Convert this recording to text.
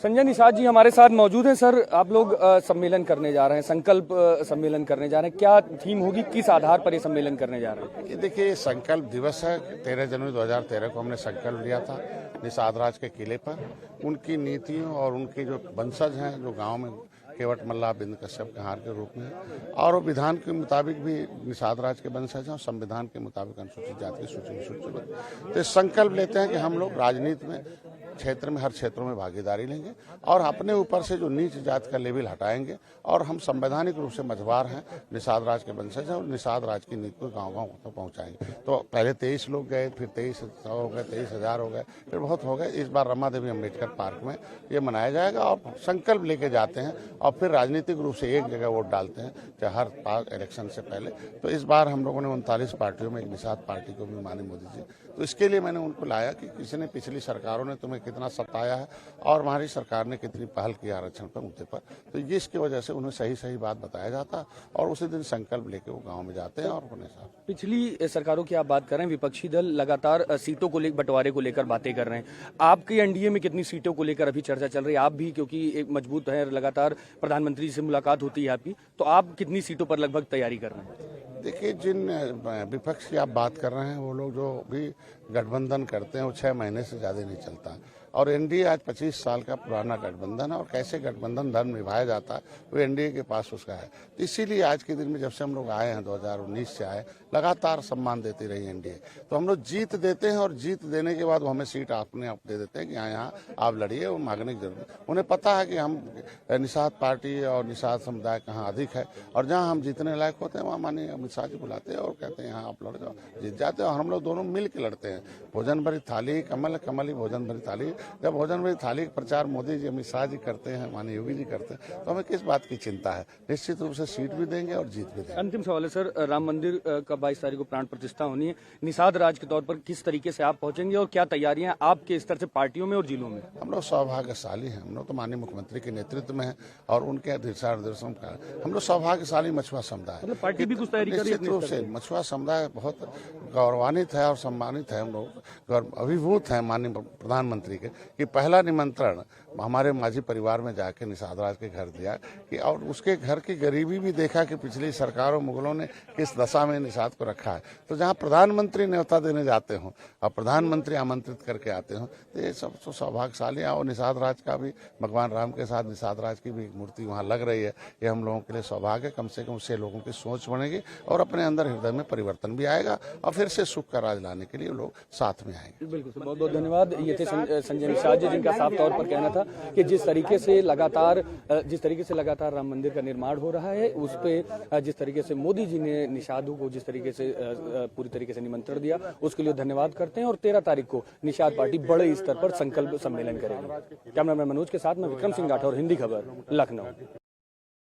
संजय निषाद जी हमारे साथ मौजूद हैं। सर, आप लोग सम्मेलन करने जा रहे हैं, संकल्प सम्मेलन करने जा रहे हैं, क्या थीम होगी, किस आधार पर ये सम्मेलन करने जा रहे हैं? ये देखिए, संकल्प दिवस है। 13 जनवरी 2013 को हमने संकल्प लिया था निषाद राज के किले पर। उनकी नीतियों और उनके जो वंशज हैं, जो गांव में केवट मल्लाह बिंद कश्यप कहार के रूप में, और विधान के मुताबिक भी निषाद राज के वंशज हैं और संविधान के मुताबिक अनुसूचित जाति की सूची में सूचीबद्ध। तो संकल्प लेते हैं कि हम लोग राजनीति में क्षेत्र में हर क्षेत्रों में भागीदारी लेंगे और अपने ऊपर से जो नीच जात का लेवल हटाएंगे, और हम संवैधानिक रूप से मझवार हैं, निषाद राज के वंशज हैं और निषाद राज की नीति को गांव-गांव तक पहुंचाएंगे। तो पहले 23 लोग गए, फिर 2300 हो गए, 23,000 हो गए, फिर बहुत हो गए। इस बार रमा देवी अम्बेडकर पार्क में ये मनाया जाएगा और संकल्प लेके जाते हैं और फिर राजनीतिक रूप से एक जगह वोट डालते हैं, चाहे हर पार्क इलेक्शन से पहले। तो इस बार हम लोगों ने 39 पार्टियों में एक निषाद पार्टी को भी माने मोदी जी। तो इसके लिए मैंने उनको लाया कि किसी ने, पिछली सरकारों ने तुम्हें कितना सताया है और हमारी सरकार ने कितनी पहल की आरक्षण पर मुद्दे पर। तो ये इसकी वजह से उन्हें सही सही बात बताया जाता और उसी दिन संकल्प लेके वो गांव में जाते हैं और अपने साथ। पिछली सरकारों की आप बात कर रहे हैं, विपक्षी दल लगातार सीटों को लेकर, बंटवारे को लेकर बातें कर रहे हैं। आपकी एनडीए में कितनी सीटों को लेकर अभी चर्चा चल रही है? आप भी क्योंकि एक मजबूत है, लगातार प्रधानमंत्री से मुलाकात होती है आपकी, तो आप कितनी सीटों पर लगभग तैयारी कर रहे हैं? देखिए, जिन विपक्ष की आप बात कर रहे हैं, वो लोग जो भी गठबंधन करते हैं वो 6 महीने से ज्यादा नहीं चलता, और एनडीए आज 25 साल का पुराना गठबंधन है और कैसे गठबंधन धर्म निभाया जाता है वो एनडीए के पास उसका है। तो इसीलिए आज के दिन में जब से हम लोग आए हैं, 2019 से आए, लगातार सम्मान देती रही एनडीए। तो हम लोग जीत देते हैं और जीत देने के बाद वो हमें सीट अपने आप दे देते हैं कि यहाँ आप लड़िए, वो मांगने की जरूरत। उन्हें पता है कि हम निषाद पार्टी और निषाद समुदाय कहाँ अधिक है, और जहाँ हम जीतने लायक होते हैं वहाँ माननीय अमित शाह जी बुलाते हैं और कहते हैं यहाँ आप लड़ जाओ, जीत जाते हैं। और हम लोग दोनों मिल के लड़ते हैं। भोजन भरी थाली, कमल कमल ही भोजन भरी थाली। जब भोजन भरी थाली का प्रचार मोदी जी, अमित शाह जी करते हैं, माननीय योगी जी करते हैं, तो हमें किस बात की चिंता है? निश्चित रूप से सीट भी देंगे और जीत भी देंगे। अंतिम सवाल है सर, राम मंदिर का 22 तारीख को प्राण प्रतिष्ठा होनी है। निषाद राज के तौर पर किस तरीके से आप पहुंचेंगे और क्या तैयारियां आपके स्तर से पार्टियों में और जिलों में? हम लोग सौभाग्यशाली हैं। हम लोग तो माननीय मुख्यमंत्री के नेतृत्व में हैं और उनके दिशा निर्देशों का हम लोग सौभाग्यशाली मछुआ समुदाय। मतलब पार्टी भी कुछ तैयारी कर रही है? निश्चित रूप से मछुआ समुदाय बहुत गौरवान्वित है और सम्मानित है। हम लोग अभिभूत हैं माननीय प्रधानमंत्री के कि पहला निमंत्रण हमारे माझी परिवार में जाके निषाद राज के घर दिया कि, और उसके घर की गरीबी भी देखा कि पिछली सरकारों मुगलों ने किस दशा में निषाद को रखा है। तो जहाँ प्रधानमंत्री न्योता देने जाते हों और प्रधानमंत्री आमंत्रित करके आते हों, तो ये सब तो सौभाग्यशाली है। और निषाद राज का भी, भगवान राम के साथ निषाद राज की भी मूर्ति वहाँ लग रही है। ये हम लोगों के लिए सौभाग्य है। कम से कम उससे लोगों की सोच बनेगी और अपने अंदर हृदय में परिवर्तन भी आएगा और फिर से सुख का राज लाने के लिए लोग साथ में आएंगे। बिल्कुल, बहुत बहुत धन्यवाद। ये थे संजय निषाद जी, जिनका साफ तौर पर कहना था कि जिस तरीके से लगातार राम मंदिर का निर्माण हो रहा है, उस पे जिस तरीके से मोदी जी ने निषादों को जिस तरीके से पूरी तरीके से निमंत्रण दिया, उसके लिए धन्यवाद करते हैं। और 13 तारीख को निषाद पार्टी बड़े स्तर पर संकल्प सम्मेलन करेगी। कैमरामैन मनोज के साथ में विक्रम सिंह राठौर, हिंदी खबर, लखनऊ।